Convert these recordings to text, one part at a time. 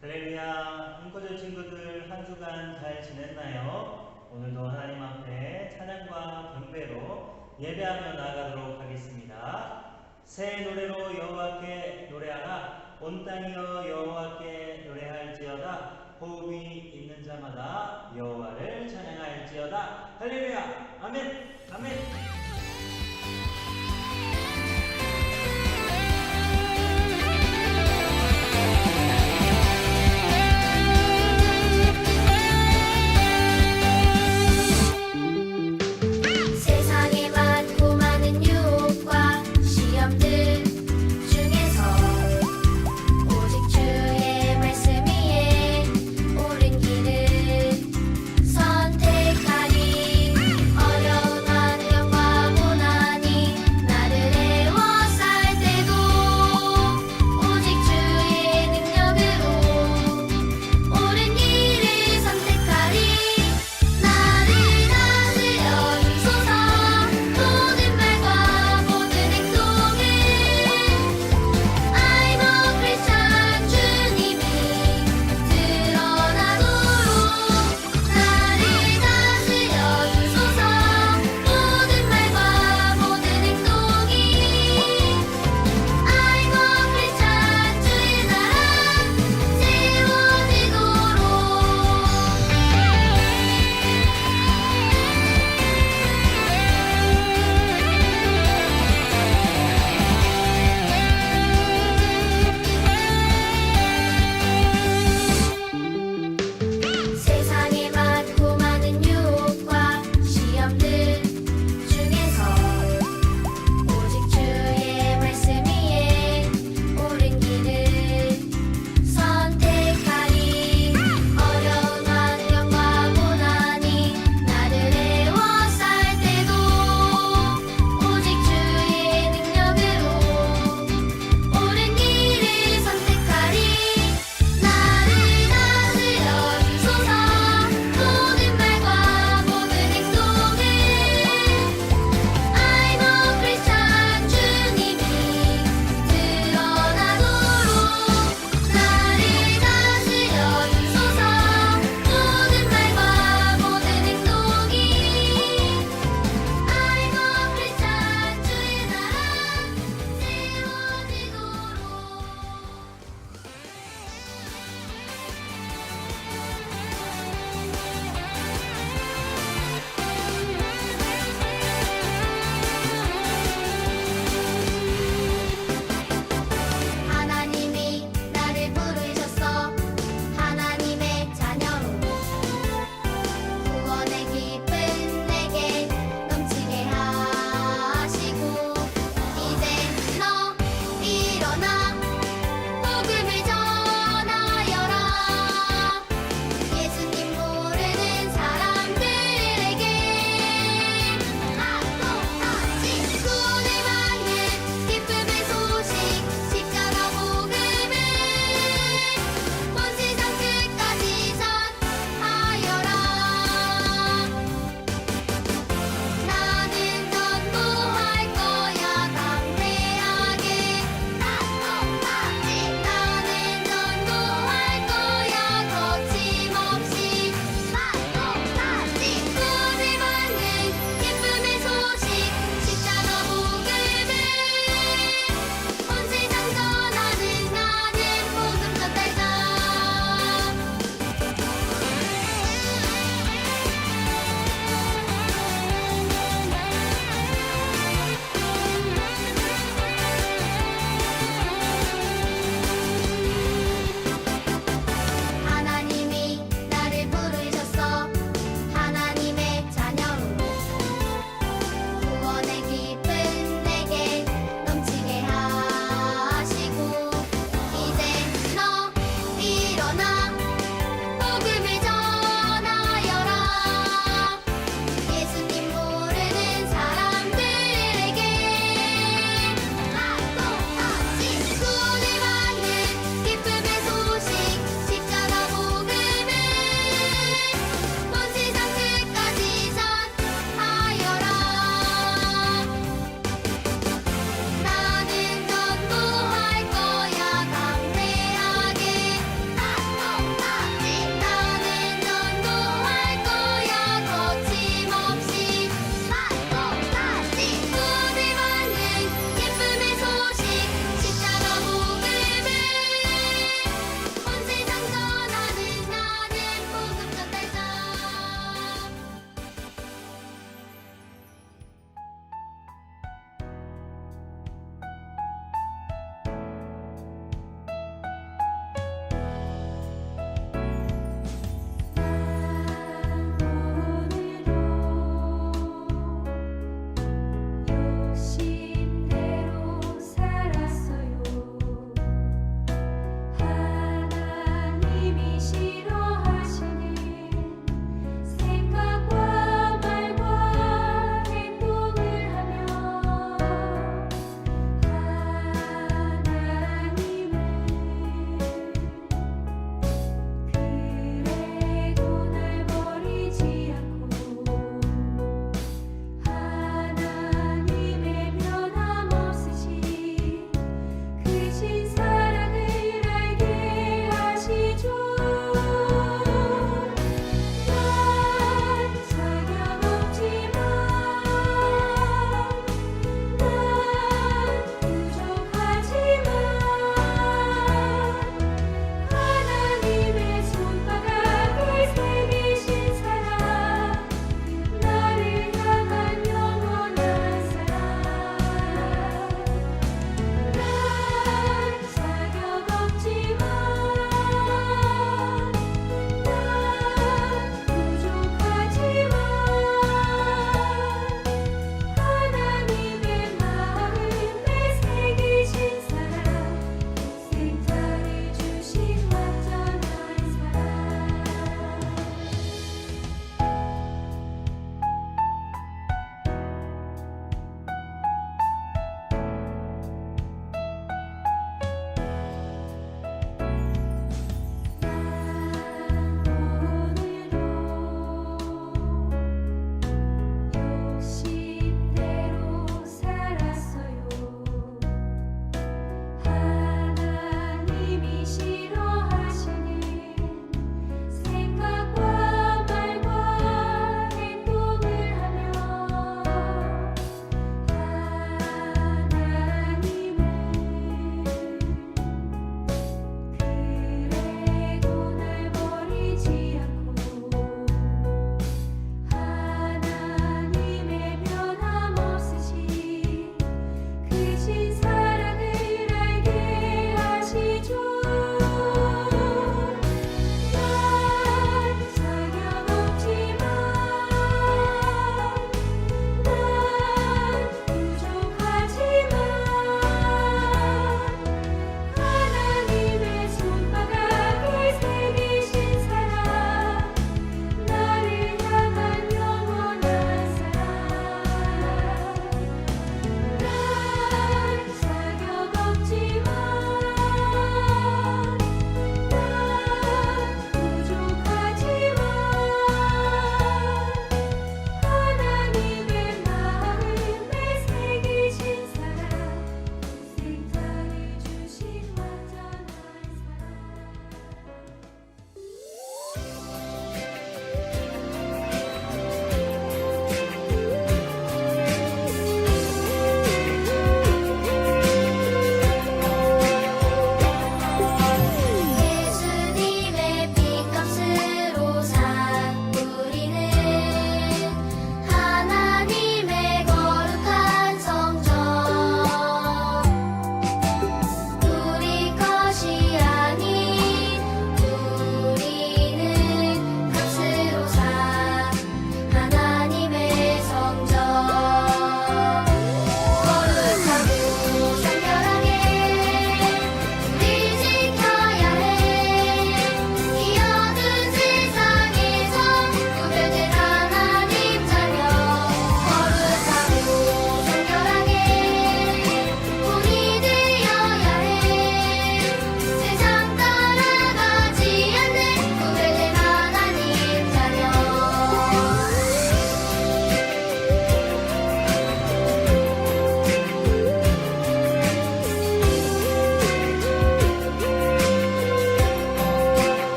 할렐루야, 인코들 친구들 한 주간 잘 지냈나요? 오늘도 하나님 앞에 찬양과 경배로 예배하며 나아가도록 하겠습니다. 새 노래로 여호와께 노래하라. 온 땅이여 여호와께 노래할지어다. 호흡이 있는 자마다 여호와를 찬양할지어다. 할렐루야, 아멘, 아멘. 세상에 많고 많은 유혹과 시험들 중에서 오직 주의 말씀 위에 옳은 길을 선택하리. 어려운 환경과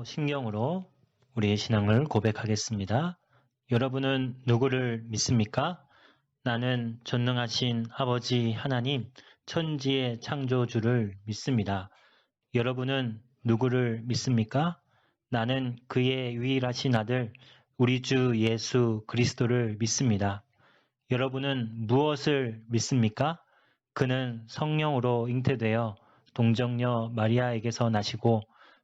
기도 신경으로 우리의 신앙을 고백하겠습니다. 여러분은 누구를 믿습니까? 나는 전능하신 아버지 하나님, 천지의 창조주를 믿습니다. 여러분은 누구를 믿습니까? 나는 그의 유일하신 아들, 우리 주 예수 그리스도를 믿습니다. 여러분은 무엇을 믿습니까? 그는 성령으로 잉태되어 동정녀 마리아에게서 나시고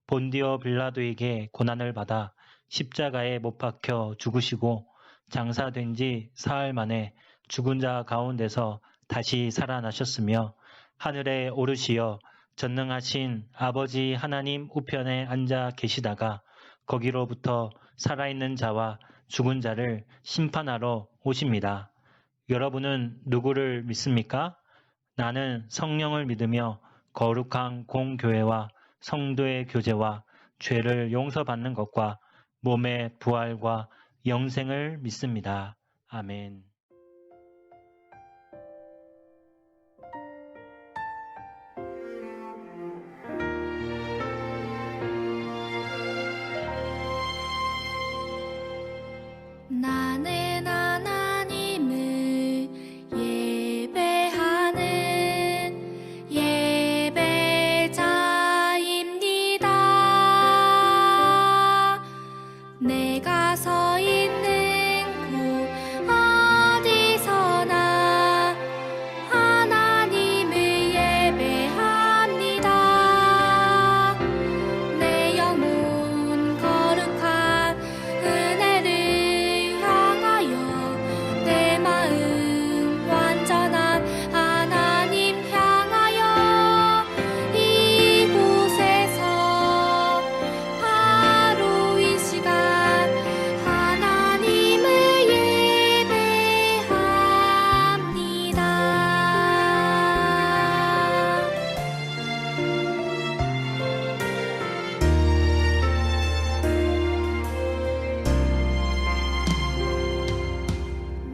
본디오 빌라도에게 고난을 받아 십자가에 못 박혀 죽으시고 장사된 지 사흘 만에 죽은 자 가운데서 다시 살아나셨으며 하늘에 오르시어 전능하신 아버지 하나님 우편에 앉아 계시다가 거기로부터 살아있는 자와 죽은 자를 심판하러 오십니다. 여러분은 누구를 믿습니까? 나는 성령을 믿으며 거룩한 공교회와 성도의 교제와 죄를 용서받는 것과 몸의 부활과 영생을 믿습니다. 아멘. 나는 하나님을 예배하는 예배자입니다. 내가 서 있는 곳 어디서나 하나님을 예배합니다. 내 영혼 거룩한 은혜를 향하여 내 마음 완전한 하나님 향하여 이곳에서 바로 이 시간 하나님을 예배합니다.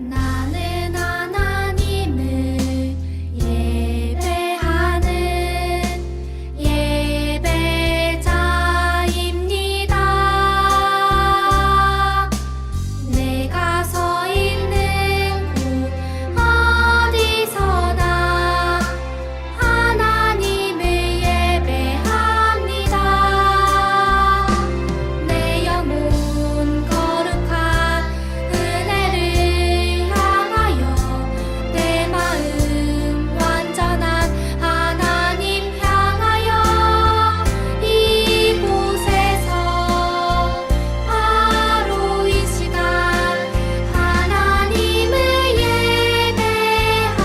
나는 하나님을 예배하는 예배자입니다. 내가 서 있는 곳 어디서나 하나님을 예배합니다. 내 영혼 거룩한 은혜를 향하여 내 마음 완전한 하나님 향하여 이곳에서 바로 이 시간 하나님을 예배합니다.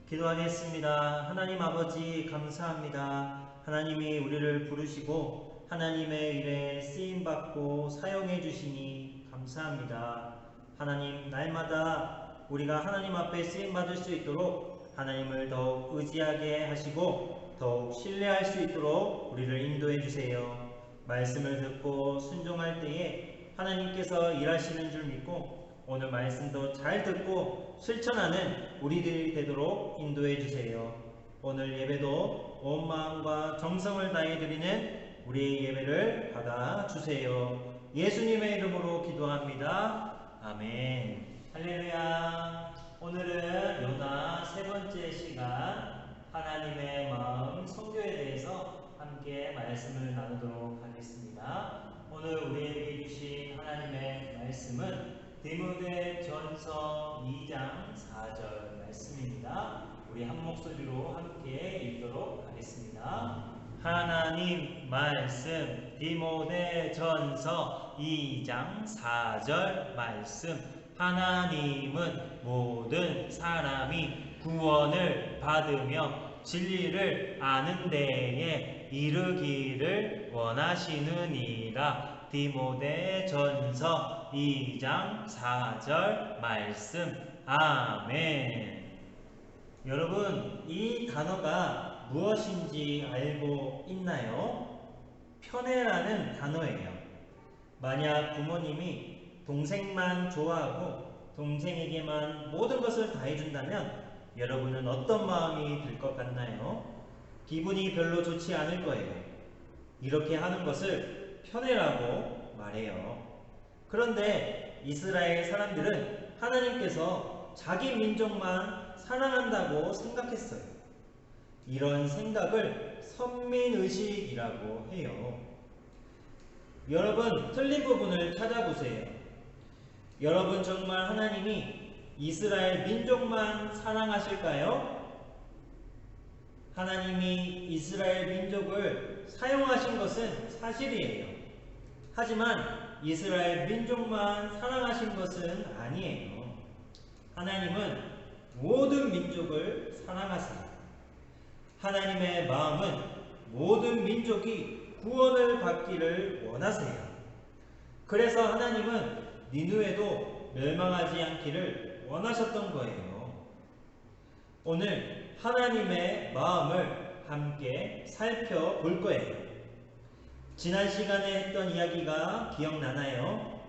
기도하겠습니다. 하나님 아버지 감사합니다. 하나님이 우리를 부르시고 하나님의 일에 쓰임받고 사용해 주시니 감사합니다. 하나님 날마다 우리가 하나님 앞에 쓰임받을 수 있도록 하나님을 더욱 의지하게 하시고 더욱 신뢰할 수 있도록 우리를 인도해 주세요. 말씀을 듣고 순종할 때에 하나님께서 일하시는 줄 믿고 오늘 말씀도 잘 듣고 실천하는 우리들이 되도록 인도해 주세요. 오늘 예배도 온 마음과 정성을 다해 드리는 우리의 예배를 받아 주세요. 예수님의 이름으로 기도합니다. 아멘. 할렐루야. 오늘은 요나 세 번째 시간 하나님의 마음 선교에 대해서 함께 말씀을 나누도록 하겠습니다. 오늘 우리에게 주신 하나님의 말씀은 디모데전서 2장 4절 말씀입니다. 우리 한 목소리로 함께 읽도록 하겠습니다. 하나님 말씀 디모데전서 2장 4절 말씀. 하나님은 모든 사람이 구원을 받으며 진리를 아는 데에 이르기를 원하시느니라. 디모데전서 2장 4절 말씀. 아멘. 여러분, 이 단어가 무엇인지 알고 있나요? 편애라는 단어예요. 만약 부모님이 동생만 좋아하고 동생에게만 모든 것을 다 해준다면 여러분은 어떤 마음이 들 것 같나요? 기분이 별로 좋지 않을 거예요. 이렇게 하는 것을 편애라고 말해요. 그런데 이스라엘 사람들은 하나님께서 자기 민족만 사랑한다고 생각했어요. 이런 생각을 선민의식이라고 해요. 여러분, 틀린 부분을 찾아보세요. 여러분 정말 하나님이 이스라엘 민족만 사랑하실까요? 하나님이 이스라엘 민족을 사용하신 것은 사실이에요. 하지만 이스라엘 민족만 사랑하신 것은 아니에요. 하나님은 모든 민족을 사랑하세요. 하나님의 마음은 모든 민족이 구원을 받기를 원하세요. 그래서 하나님은 니느웨도 멸망하지 않기를 원하셨던 거예요. 오늘 하나님의 마음을 함께 살펴볼 거예요. 지난 시간에 했던 이야기가 기억나나요?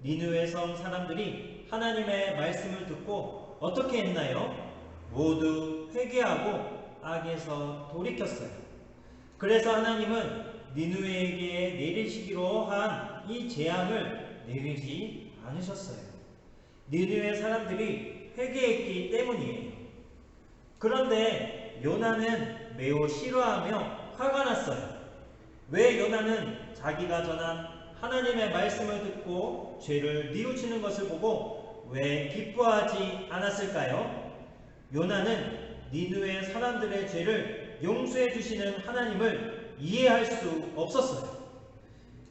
니느웨 성 사람들이 하나님의 말씀을 듣고 어떻게 했나요? 모두 회개하고 악에서 돌이켰어요. 그래서 하나님은 니느웨에게 내리시기로 한 이 재앙을 내리지 않으셨어요. 니느웨 사람들이 회개했기 때문이에요. 그런데 요나는 매우 싫어하며 화가 났어요. 왜 요나는 자기가 전한 하나님의 말씀을 듣고 죄를 뉘우치는 것을 보고 왜 기뻐하지 않았을까요? 요나는 니느웨 사람들의 죄를 용서해 주시는 하나님을 이해할 수 없었어요.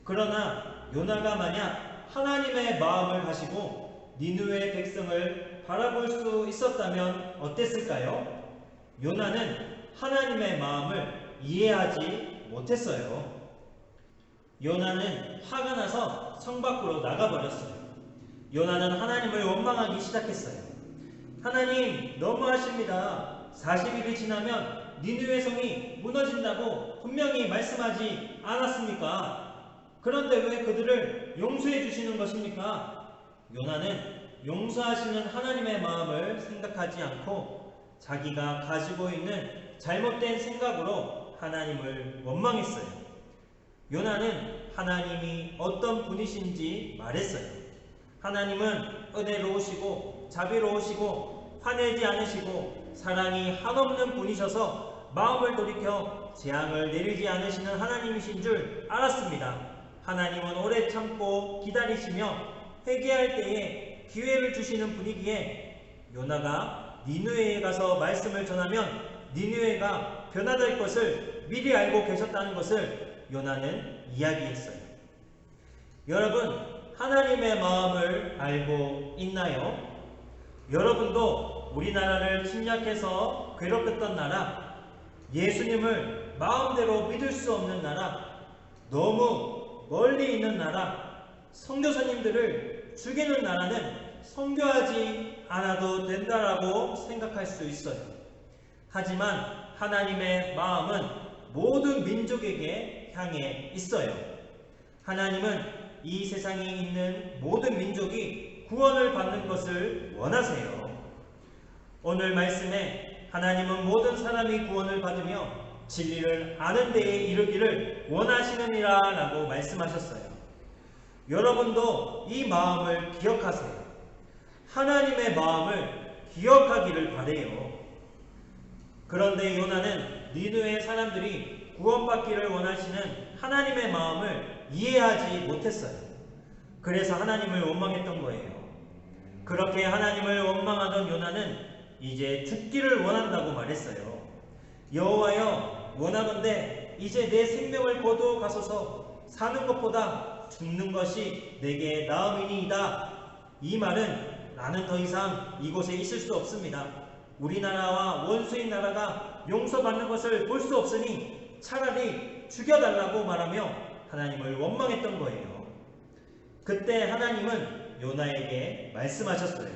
그러나 요나가 만약 하나님의 마음을 가지고 니느웨 백성을 바라볼 수 있었다면 어땠을까요? 요나는 하나님의 마음을 이해하지 못했어요. 요나는 화가 나서 성 밖으로 나가버렸어요. 요나는 하나님을 원망하기 시작했어요. 하나님, 너무하십니다. 40일이 지나면 니느웨 성이 무너진다고 분명히 말씀하지 않았습니까? 그런데 왜 그들을 용서해 주시는 것입니까? 요나는 용서하시는 하나님의 마음을 생각하지 않고 자기가 가지고 있는 잘못된 생각으로 하나님을 원망했어요. 요나는 하나님이 어떤 분이신지 말했어요. 하나님은 은혜로우시고 자비로우시고 화내지 않으시고 사랑이 한없는 분이셔서 마음을 돌이켜 재앙을 내리지 않으시는 하나님이신 줄 알았습니다. 하나님은 오래 참고 기다리시며 회개할 때에 기회를 주시는 분이기에 요나가 니느웨에 가서 말씀을 전하면 니느웨가 변화될 것을 미리 알고 계셨다는 것을 요나는 이야기했어요. 여러분, 하나님의 마음을 알고 있나요? 여러분도 우리나라를 침략해서 괴롭혔던 나라, 예수님을 마음대로 믿을 수 없는 나라, 너무 멀리 있는 나라, 선교사님들을 죽이는 나라는 선교하지 않아도 된다라고 생각할 수 있어요. 하지만 하나님의 마음은 모든 민족에게 향해 있어요. 하나님은 이 세상에 있는 모든 민족이 구원을 받는 것을 원하세요. 오늘 말씀에 하나님은 모든 사람이 구원을 받으며 진리를 아는 데에 이르기를 원하시느니라 라고 말씀하셨어요. 여러분도 이 마음을 기억하세요. 하나님의 마음을 기억하기를 바래요. 그런데 요나는 니느웨 사람들이 구원받기를 원하시는 하나님의 마음을 이해하지 못했어요. 그래서 하나님을 원망했던 거예요. 그렇게 하나님을 원망하던 요나는 이제 죽기를 원한다고 말했어요. 여호와여, 원하건대 이제 내 생명을 거두어 가소서. 사는 것보다 죽는 것이 내게 나음이니이다. 이 말은 나는 더 이상 이곳에 있을 수 없습니다. 우리나라와 원수인 나라가 용서받는 것을 볼 수 없으니 차라리 죽여달라고 말하며 하나님을 원망했던 거예요. 그때 하나님은 요나에게 말씀하셨어요.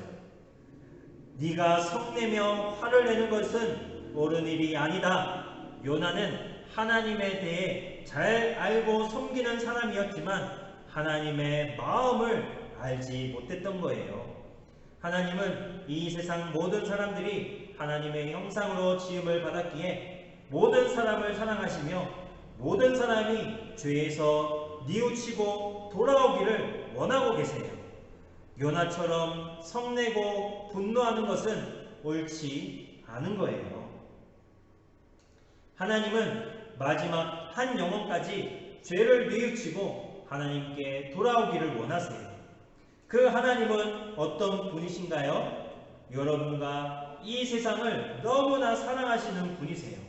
네가 성내며 화를 내는 것은 옳은 일이 아니다. 요나는 하나님에 대해 잘 알고 섬기는 사람이었지만 하나님의 마음을 알지 못했던 거예요. 하나님은 이 세상 모든 사람들이 하나님의 형상으로 지음을 받았기에 모든 사람을 사랑하시며 모든 사람이 죄에서 뉘우치고 돌아오기를 원하고 계세요. 요나처럼 성내고 분노하는 것은 옳지 않은 거예요. 하나님은 마지막 한 영혼까지 죄를 뉘우치고 하나님께 돌아오기를 원하세요. 그 하나님은 어떤 분이신가요? 여러분과 이 세상을 너무나 사랑하시는 분이세요.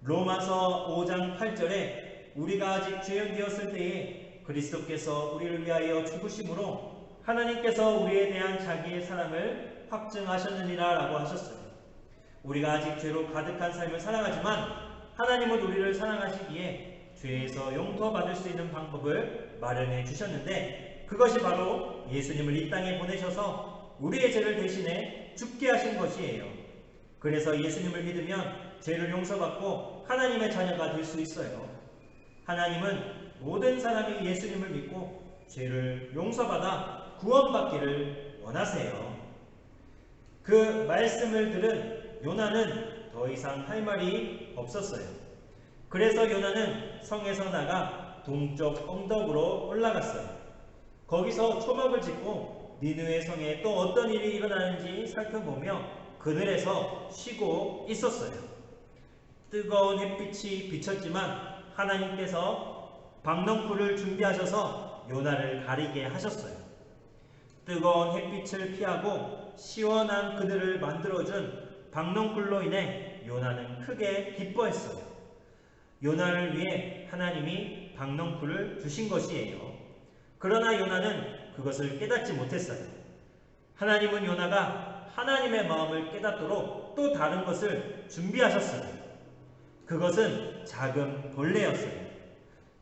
로마서 5장 8절에 우리가 아직 죄인되었을 때에 그리스도께서 우리를 위하여 죽으심으로 하나님께서 우리에 대한 자기의 사랑을 확증하셨느니라 라고 하셨어요. 우리가 아직 죄로 가득한 삶을 살아가지만 하나님은 우리를 사랑하시기에 죄에서 용서받을 수 있는 방법을 마련해 주셨는데 그것이 바로 예수님을 이 땅에 보내셔서 우리의 죄를 대신해 죽게 하신 것이에요. 그래서 예수님을 믿으면 죄를 용서받고 하나님의 자녀가 될 수 있어요. 하나님은 모든 사람이 예수님을 믿고 죄를 용서받아 구원받기를 원하세요. 그 말씀을 들은 요나는 더 이상 할 말이 없었어요. 그래서 요나는 성에서 나가 동쪽 언덕으로 올라갔어요. 거기서 초막을 짓고 니느웨 성에 또 어떤 일이 일어나는지 살펴보며 그늘에서 쉬고 있었어요. 뜨거운 햇빛이 비쳤지만 하나님께서 박넝쿨을 준비하셔서 요나를 가리게 하셨어요. 뜨거운 햇빛을 피하고 시원한 그늘을 만들어준 박넝쿨로 인해 요나는 크게 기뻐했어요. 요나를 위해 하나님이 박넝쿨을 주신 것이에요. 그러나 요나는 그것을 깨닫지 못했어요. 하나님은 요나가 하나님의 마음을 깨닫도록 또 다른 것을 준비하셨어요. 그것은 작은 벌레였어요.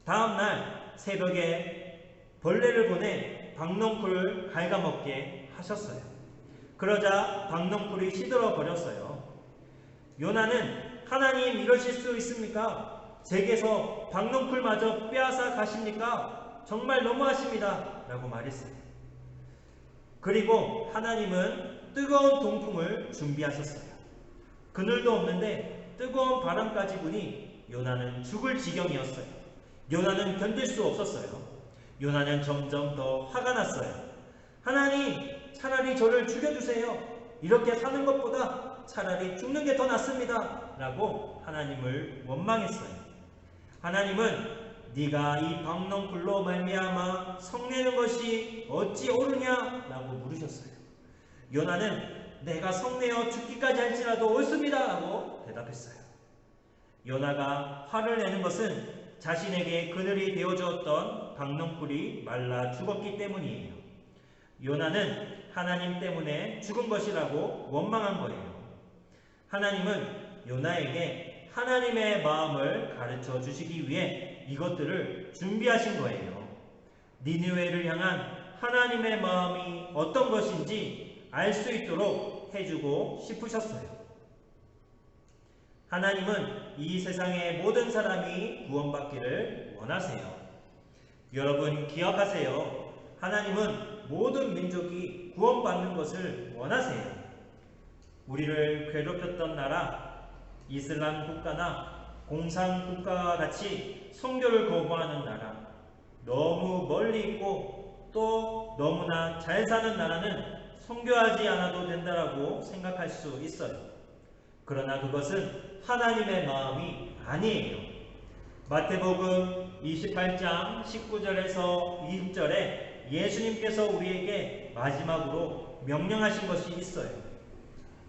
다음날 새벽에 벌레를 보내 박넝쿨을 갉아먹게 하셨어요. 그러자 박넝쿨이 시들어 버렸어요. 요나는 하나님 이러실 수 있습니까? 제게서 박넝쿨마저 빼앗아 가십니까? 정말 너무하십니다. 라고 말했어요. 그리고 하나님은 뜨거운 동풍을 준비하셨어요. 그늘도 없는데 뜨거운 바람까지 부니 요나는 죽을 지경이었어요. 요나는 견딜 수 없었어요. 요나는 점점 더 화가 났어요. 하나님, 차라리 저를 죽여주세요. 이렇게 사는 것보다 차라리 죽는 게 더 낫습니다. 라고 하나님을 원망했어요. 하나님은 네가 이 박넝쿨로 말미암아 성내는 것이 어찌 옳으냐? 라고 물으셨어요. 요나는 내가 성내어 죽기까지 할지라도 옳습니다. 라고 대답했어요. 요나가 화를 내는 것은 자신에게 그늘이 되어주었던 박넝쿨이 말라 죽었기 때문이에요. 요나는 하나님 때문에 죽은 것이라고 원망한 거예요. 하나님은 요나에게 하나님의 마음을 가르쳐 주시기 위해 이것들을 준비하신 거예요. 니느웨를 향한 하나님의 마음이 어떤 것인지 알 수 있도록 해주고 싶으셨어요. 하나님은 이 세상의 모든 사람이 구원받기를 원하세요. 여러분 기억하세요. 하나님은 모든 민족이 구원받는 것을 원하세요. 우리를 괴롭혔던 나라, 이슬람 국가나 공산 국가와 같이 선교를 거부하는 나라, 너무 멀리 있고 또 너무나 잘 사는 나라는 선교하지 않아도 된다라고 생각할 수 있어요. 그러나 그것은 하나님의 마음이 아니에요. 마태복음 28장 19절에서 20절에 예수님께서 우리에게 마지막으로 명령하신 것이 있어요.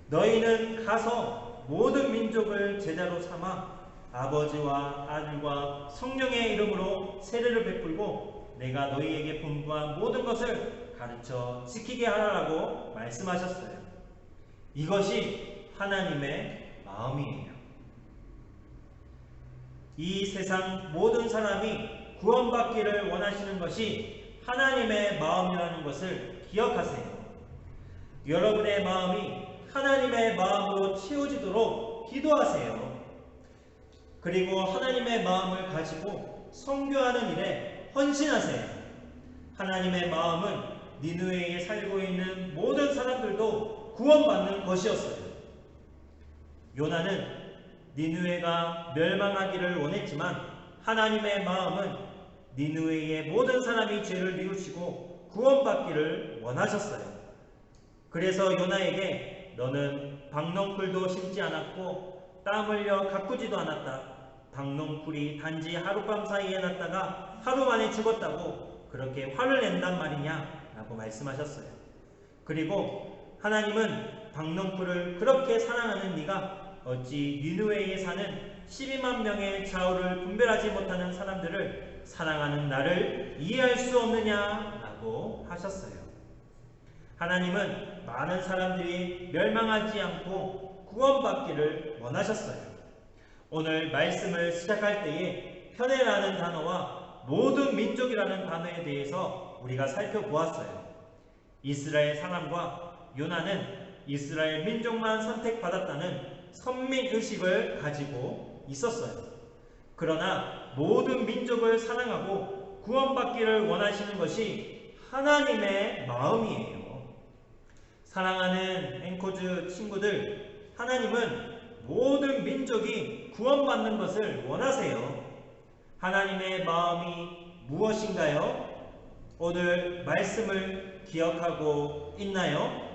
너희는 가서 모든 민족을 제자로 삼아 아버지와 아들과 성령의 이름으로 세례를 베풀고 내가 너희에게 분부한 모든 것을 가르쳐 지키게 하라고 말씀하셨어요. 이것이 하나님의 마음이에요. 이 세상 모든 사람이 구원받기를 원하시는 것이 하나님의 마음이라는 것을 기억하세요. 여러분의 마음이 하나님의 마음으로 채워지도록 기도하세요. 그리고 하나님의 마음을 가지고 선교하는 일에 헌신하세요. 하나님의 마음은 니느웨에 살고 있는 모든 사람들도 구원받는 것이었어요. 요나는 니느웨가 멸망하기를 원했지만 하나님의 마음은 니느웨의 모든 사람이 죄를 뉘우치고 구원받기를 원하셨어요. 그래서 요나에게 너는 박넝쿨도 심지 않았고 땀 흘려 가꾸지도 않았다. 박넝쿨이 단지 하룻밤 사이에 났다가 하루 만에 죽었다고 그렇게 화를 낸단 말이냐 라고 말씀하셨어요. 그리고 하나님은 박넝쿨을 그렇게 사랑하는 네가 어찌 니느웨에 사는 12만 명의 좌우를 분별하지 못하는 사람들을 사랑하는 나를 이해할 수 없느냐라고 하셨어요. 하나님은 많은 사람들이 멸망하지 않고 구원받기를 원하셨어요. 오늘 말씀을 시작할 때에 편애라는 단어와 모든 민족이라는 단어에 대해서 우리가 살펴보았어요. 이스라엘 사람과 요나는 이스라엘 민족만 선택받았다는 선민의식을 가지고 있었어요. 그러나 모든 민족을 사랑하고 구원받기를 원하시는 것이 하나님의 마음이에요. 사랑하는 앵커즈 친구들, 하나님은 모든 민족이 구원받는 것을 원하세요. 하나님의 마음이 무엇인가요? 오늘 말씀을 기억하고 있나요?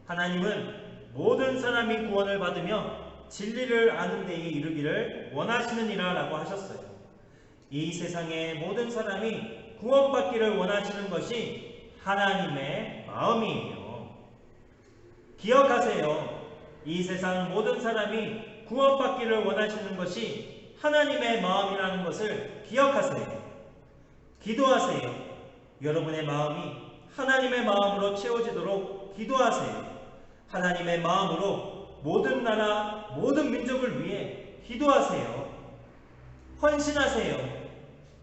하나님은 모든 사람이 구원을 받으며 진리를 아는 데에 이르기를 원하시느니라 라고 하셨어요. 이 세상의 모든 사람이 구원받기를 원하시는 것이 하나님의 마음이에요. 기억하세요. 이 세상 모든 사람이 구원받기를 원하시는 것이 하나님의 마음이라는 것을 기억하세요. 기도하세요. 여러분의 마음이 하나님의 마음으로 채워지도록 기도하세요. 하나님의 마음으로 모든 나라, 모든 민족을 위해 기도하세요. 헌신하세요.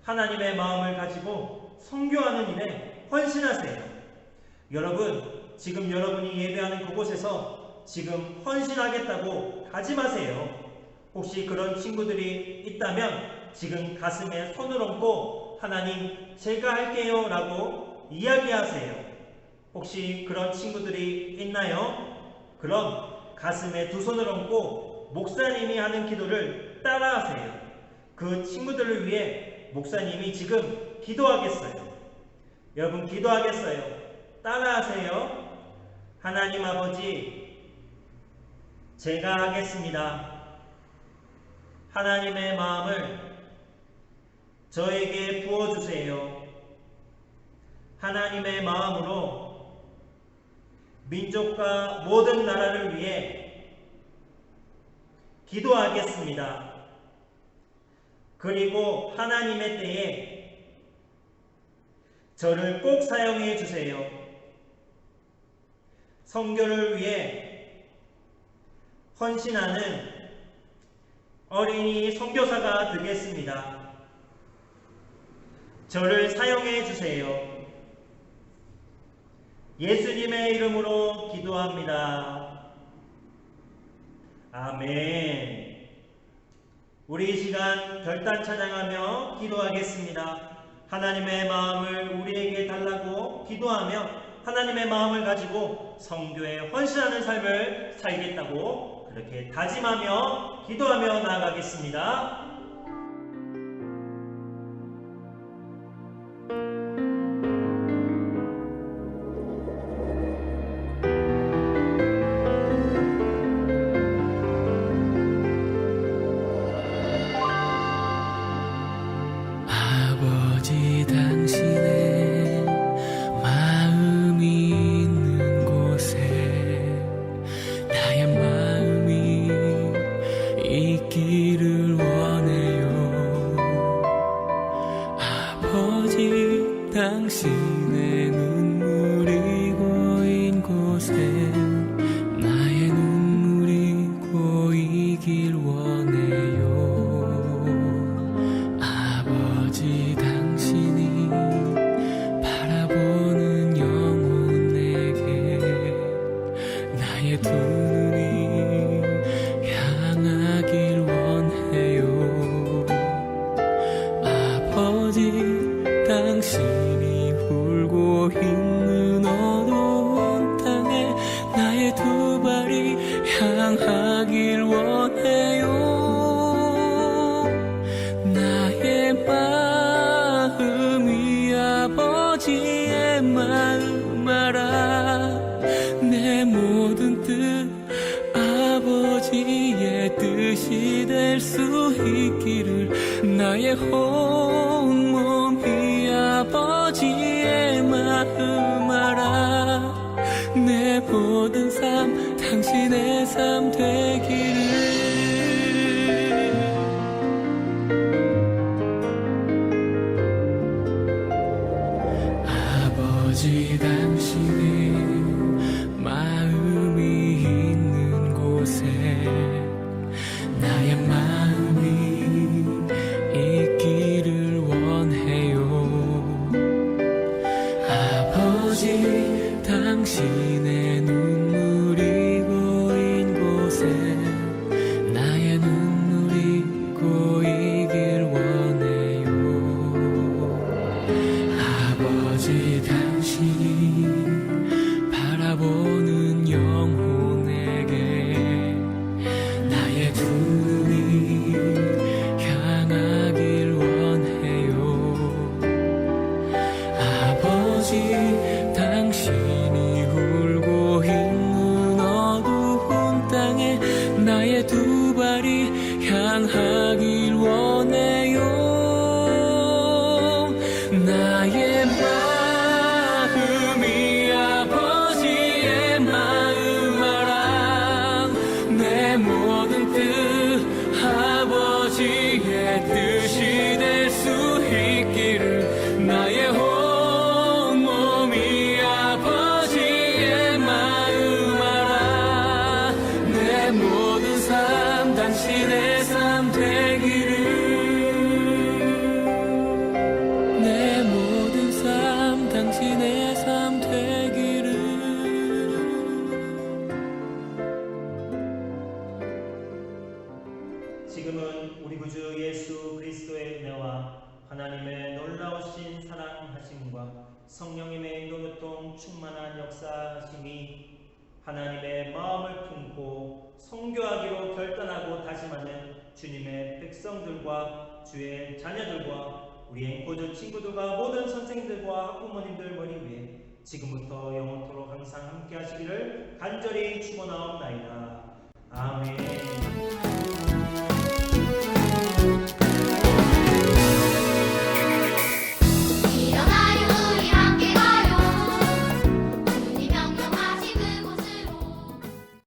하나님의 마음을 가지고 선교하는 일에 헌신하세요. 여러분, 지금 여러분이 예배하는 그곳에서 지금 헌신하겠다고 다짐하세요. 혹시 그런 친구들이 있다면 지금 가슴에 손을 얹고 하나님 제가 할게요 라고 이야기하세요. 혹시 그런 친구들이 있나요? 그럼 가슴에 두 손을 얹고 목사님이 하는 기도를 따라하세요. 그 친구들을 위해 목사님이 지금 기도하겠어요. 여러분 기도하겠어요. 따라하세요. 하나님 아버지, 제가 하겠습니다. 하나님의 마음을 저에게 부어주세요. 하나님의 마음으로 민족과 모든 나라를 위해 기도하겠습니다. 그리고 하나님의 때에 저를 꼭 사용해 주세요. 선교를 위해 헌신하는 어린이 선교사가 되겠습니다. 저를 사용해 주세요. 예수님의 이름으로 기도합니다. 아멘. 우리 이 시간 결단 찬양하며 기도하겠습니다. 하나님의 마음을 우리에게 달라고 기도하며 하나님의 마음을 가지고 선교에 헌신하는 삶을 살겠다고 그렇게 다짐하며 기도하며 나아가겠습니다. 아버지 당신의 마음이 있는 곳에 나의 마음이 있기를 원해요. 아버지 당신의 눈물이 고인 곳에 나의 눈물이 고이길 원해요. 아버지 당신이 바라보는 영혼에게 나의 두 눈이 향하길 원해요. 아버지 당신이 울고 있는 아버지 당신의 마음이 있는 곳에 나의 마음이 있기를 원해요. 아버지 당신의 눈물이 고인 곳에 나의 눈물이 고이길 원해요. 아버지 당신이 바라보는 영혼에게 나의 두 눈이 향하길 원해요. 아버지 당신이 울고 있는 어두운 땅에 나의 두 발이 향하길 원해요. 나의 마음이 아버지의 마음 알아. 내 모든 뜻 아버지의 뜻이 될 수 있기를. 나의 온 몸이 아버지의 마음 알아. 내 모든 삶 당신의 삶 되기를. 내 모든 삶 당신의 삶 되기를. 지금은 우리 구주 예수 그리스도의 은혜와 하나님의 놀라우신 사랑하심과 성령님의 인도교통 충만한 역사하심이 하나님의 마음을 품고 선교하기로 결단하고 다짐하는 주님의 백성들과 주의 자녀들과 우리 앵코즈 친구들과 모든 선생님들과 학부모님들 머리 위에 지금부터 영원토록 항상 함께 하시기를 간절히 축원하옵나이다. 아멘.